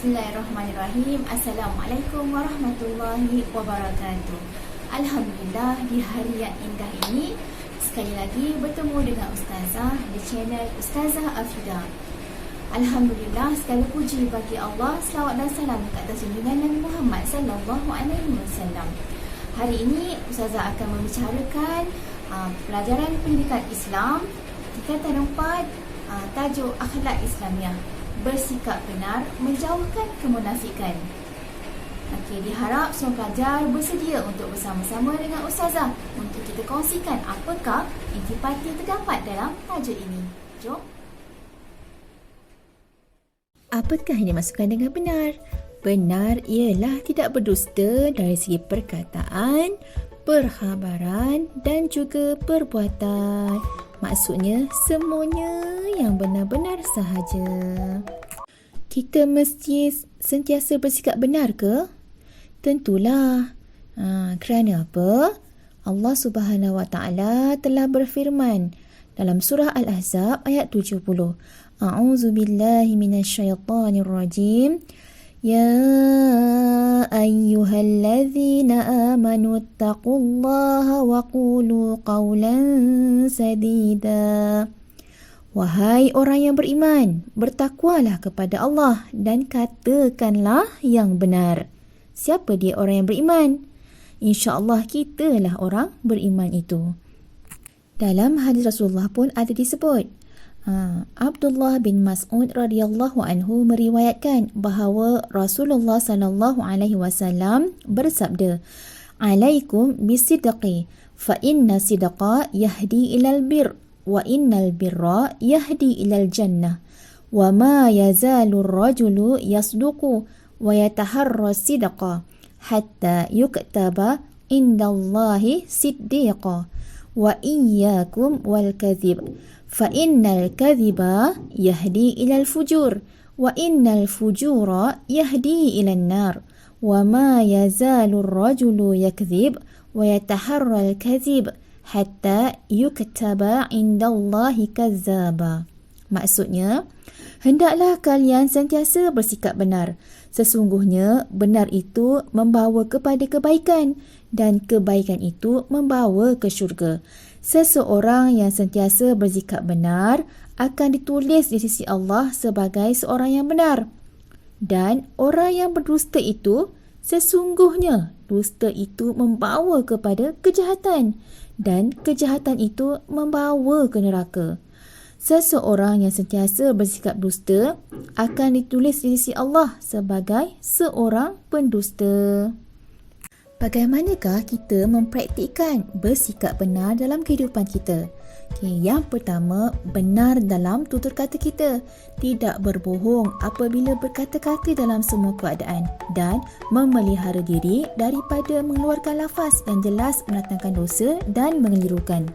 Bismillahirrahmanirrahim. Assalamualaikum warahmatullahi wabarakatuh. Alhamdulillah, di hari yang indah ini sekali lagi bertemu dengan Ustazah di channel Ustazah Afidah. Alhamdulillah, segala puji bagi Allah, selawat dan salam ke atas junjungan Nabi Muhammad sallallahu alaihi wasallam. Hari ini Ustazah akan membicarakan pelajaran pendidikan Islam tingkatan 4, tajuk akhlak Islamiah. Bersikap benar, menjauhkan kemunafikan. Okey, diharap semua pelajar bersedia untuk bersama-sama dengan Ustazah untuk kita kongsikan apakah intipati yang terdapat dalam tajuk ini. Jom. Apakah yang dimaksudkan dengan benar? Benar ialah tidak berdusta dari segi perkataan, perkhabaran dan juga perbuatan. Maksudnya semuanya yang benar-benar sahaja. Kita mesti sentiasa bersikap benar ke? Tentulah. Kerana apa? Allah Subhanahu Wa Taala telah berfirman dalam surah Al-Ahzab ayat 70. A'udzubillahi minasyaitonirrajim. Ya ayyuhallazina amanu taqullaha wa qulu qawlan sadida. Wahai orang yang beriman, bertakwalah kepada Allah dan katakanlah yang benar. Siapa dia orang yang beriman? InsyaAllah kitalah orang beriman itu. Dalam hadis Rasulullah pun ada disebut. Abdullah bin Mas'ud radhiyallahu anhu meriwayatkan bahawa Rasulullah sallallahu alaihi wasallam bersabda, "Alaikum bisidqi, fa inna sidqa yahdi ilal bir, wa innal birra yahdi ilal jannah, wa ma yazalu ar-rajulu yasduqu wa yataharra sidqa hatta yuktaba indallahi siddiqa, wa iyyakum wal kadhib." فَإِنَّ الْكَذِبَ يَهْدِي إِلَى الْفُجُورِ وَإِنَّ الْفُجُورَ يَهْدِي إِلَى النَّارِ وَمَا يَزَالُ الرَّجُلُ يَكْذِبُ وَيَتَحَرَّى الْكَذِبَ حَتَّى يُكْتَبَ عِندَ اللَّهِ كَذَّابًا. Maksudnya, hendaklah kalian sentiasa bersikap benar. Sesungguhnya benar itu membawa kepada kebaikan dan kebaikan itu membawa ke syurga. Seseorang yang sentiasa bersikap benar akan ditulis di sisi Allah sebagai seorang yang benar. Dan orang yang berdusta itu, sesungguhnya dusta itu membawa kepada kejahatan. Dan kejahatan itu membawa ke neraka. Seseorang yang sentiasa bersikap dusta akan ditulis di sisi Allah sebagai seorang pendusta. Bagaimanakah kita mempraktikkan bersikap benar dalam kehidupan kita? Yang pertama, benar dalam tutur kata kita. Tidak berbohong apabila berkata-kata dalam semua keadaan dan memelihara diri daripada mengeluarkan lafaz yang jelas mendatangkan dosa dan mengelirukan.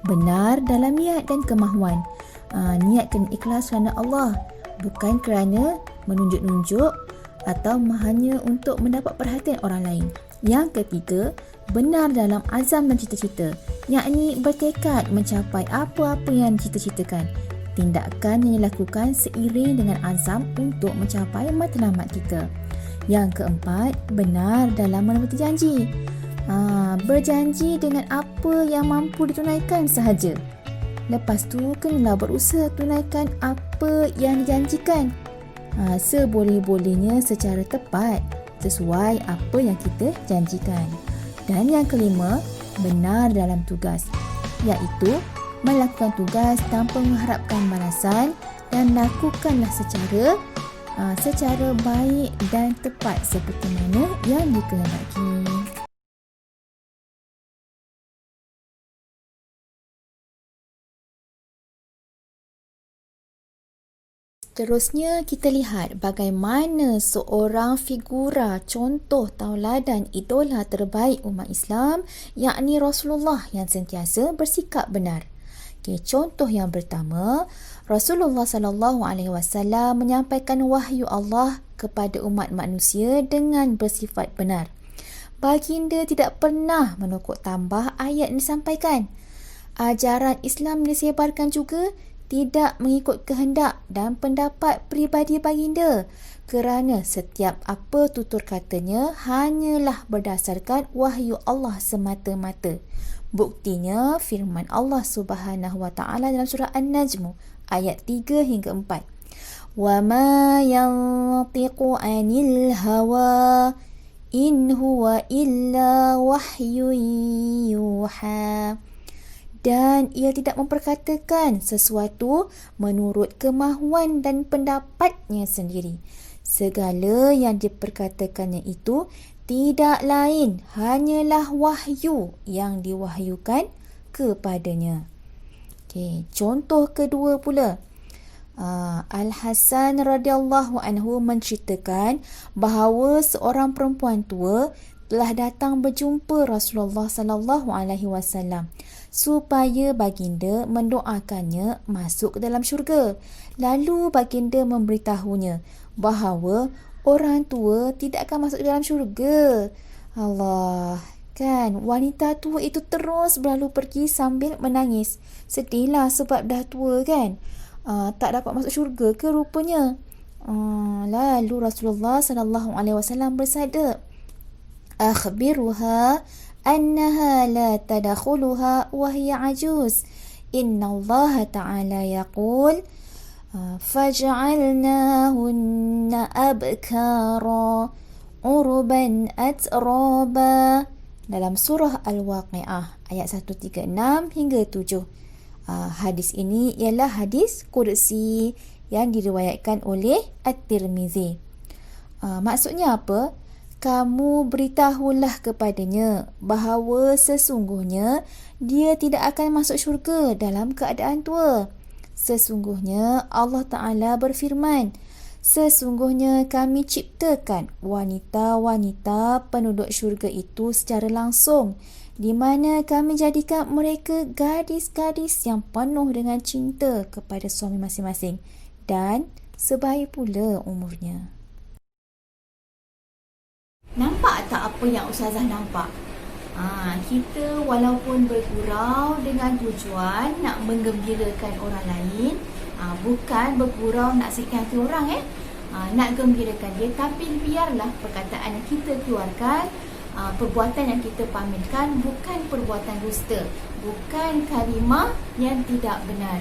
Benar dalam niat dan kemahuan. Niat kena ikhlas kerana Allah, bukan kerana menunjuk-nunjuk atau hanya untuk mendapat perhatian orang lain. Yang ketiga, benar dalam azam dan cita-cita, yakni bertekad mencapai apa-apa yang dicita-citakan. Tindakan yang dilakukan seiring dengan azam untuk mencapai matlamat kita. Yang keempat, benar dalam menepati janji. Berjanji dengan apa yang mampu ditunaikan sahaja. Lepas tu, kenalah berusaha tunaikan apa yang dijanjikan. Seboleh-bolehnya secara tepat sesuai apa yang kita janjikan. Dan yang kelima, benar dalam tugas, iaitu melakukan tugas tanpa mengharapkan balasan dan lakukanlah secara baik dan tepat seperti mana yang dikehendaki. Seterusnya, kita lihat bagaimana seorang figura, contoh, tauladan, idola terbaik umat Islam, yakni Rasulullah yang sentiasa bersikap benar. Contoh yang pertama, Rasulullah SAW menyampaikan wahyu Allah kepada umat manusia dengan bersifat benar. Baginda tidak pernah menokok tambah ayat yang disampaikan. Ajaran Islam disebarkan juga tidak mengikut kehendak dan pendapat peribadi baginda, kerana setiap apa tutur katanya hanyalah berdasarkan wahyu Allah semata-mata. Buktinya firman Allah Subhanahu wa taala dalam surah An-Najm ayat 3 hingga 4. Wa ma yantiqu 'anil hawa in huwa illa wahyun yuha. Dan ia tidak memperkatakan sesuatu menurut kemahuan dan pendapatnya sendiri. Segala yang diperkatakannya itu tidak lain hanyalah wahyu yang diwahyukan kepadanya. Okey, contoh kedua pula. Al-Hasan radhiyallahu anhu menceritakan bahawa seorang perempuan tua telah datang berjumpa Rasulullah sallallahu alaihi wasallam supaya baginda mendoakannya masuk ke dalam syurga. Lalu baginda memberitahunya bahawa orang tua tidak akan masuk ke dalam syurga. Allah, kan? Wanita tua itu terus berlalu pergi sambil menangis. Sedihlah sebab dah tua, kan? Tak dapat masuk syurga ke rupanya. Lalu Rasulullah sallallahu alaihi wasallam bersabda, "Akhbiruha annaha la tadkhuluha wa hiya ajuz. Inna Allah ta'ala yaqul فَجَعَلْنَاهُنَّ أَبْكَارًا عُرُبًا أَتْرَابًا dalam surah Al-Waqi'ah ayat 136 hingga 7. Hadis ini ialah hadis qudsi yang diriwayatkan oleh At-Tirmizi. Maksudnya apa? Kamu beritahulah kepadanya bahawa sesungguhnya dia tidak akan masuk syurga dalam keadaan tua. Sesungguhnya Allah Ta'ala berfirman, sesungguhnya kami ciptakan wanita-wanita penduduk syurga itu secara langsung, di mana kami jadikan mereka gadis-gadis yang penuh dengan cinta kepada suami masing-masing dan sebaik pula umurnya. Nampak tak apa yang Ustazah nampak? Kita walaupun bergurau dengan tujuan nak menggembirakan orang lain, bukan bergurau nak sakitkan hati orang, nak gembirakan dia, tapi biarlah perkataan yang kita keluarkan, perbuatan yang kita pamerkan bukan perbuatan dusta, bukan kalimah yang tidak benar.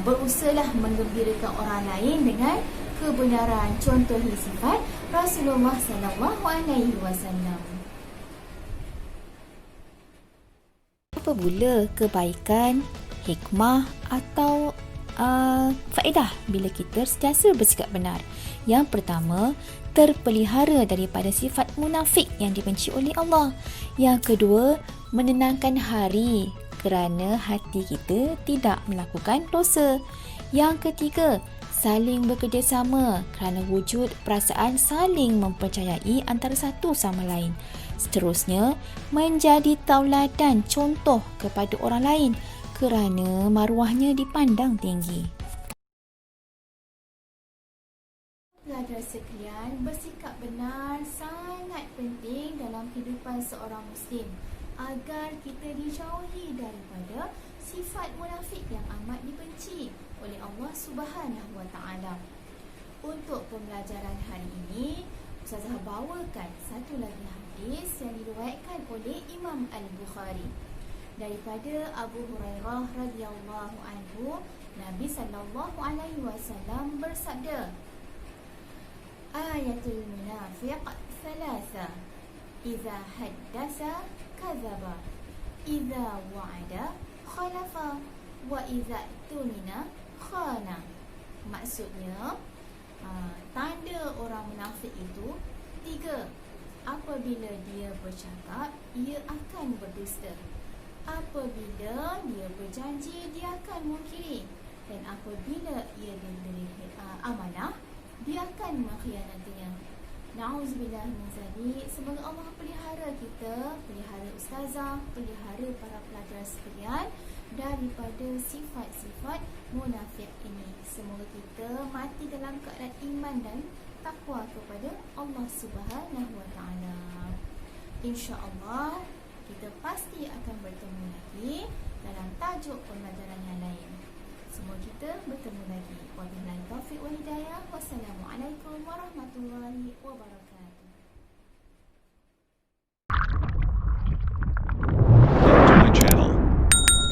Berusahalah menggembirakan orang lain dengan kebenaran. Contoh sifat Rasulullah sallallahu alaihi wasallam. Apa pula kebaikan, hikmah atau faedah bila kita sentiasa bersikap benar? Yang pertama, terpelihara daripada sifat munafik yang dibenci oleh Allah. Yang kedua, menenangkan hari kerana hati kita tidak melakukan dosa. Yang ketiga, saling bekerjasama kerana wujud perasaan saling mempercayai antara satu sama lain. Seterusnya, menjadi tauladan contoh kepada orang lain kerana maruahnya dipandang tinggi. Pelajar sekalian, bersikap benar sangat penting dalam kehidupan seorang Muslim agar kita dijauhi daripada sifat munafik yang amat dibenci oleh Allah Subhanahu wa taala. Untuk pembelajaran hari ini, Ustazah bawakan satu lagi hadis yang diriwayatkan oleh Imam Al-Bukhari daripada Abu Hurairah radhiyallahu anhu. Nabi sallallahu alaihi wasallam bersabda, Ayatul munafiq thalatha, idza haddasa kadzaba, idza wa'ada khalafa, wa idza tumina khana. Maksudnya, tanda orang munafik itu 3. Apabila dia bercakap, ia akan berdusta. Apabila dia berjanji, dia akan mungkiri. Dan apabila ia diberi amanah, dia akan mengkhianatinya. Na'udzubillah min zalik. Semoga Allah pelihara kita, pelihara ustazah, pelihara para pelajar sekalian daripada sifat-sifat munafik ini. Semoga kita mati dalam keadaan iman dan takwa kepada Allah Subhanahu wa taala. Insya-Allah kita pasti akan bertemu lagi dalam tajuk pembelajaran yang lain. semua kita bertemu lagi. Wabillahi taufiq wal hidayah. Wassalamualaikum warahmatullahi wabarakatuh. To my channel.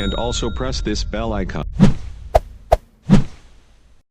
And also press this bell icon.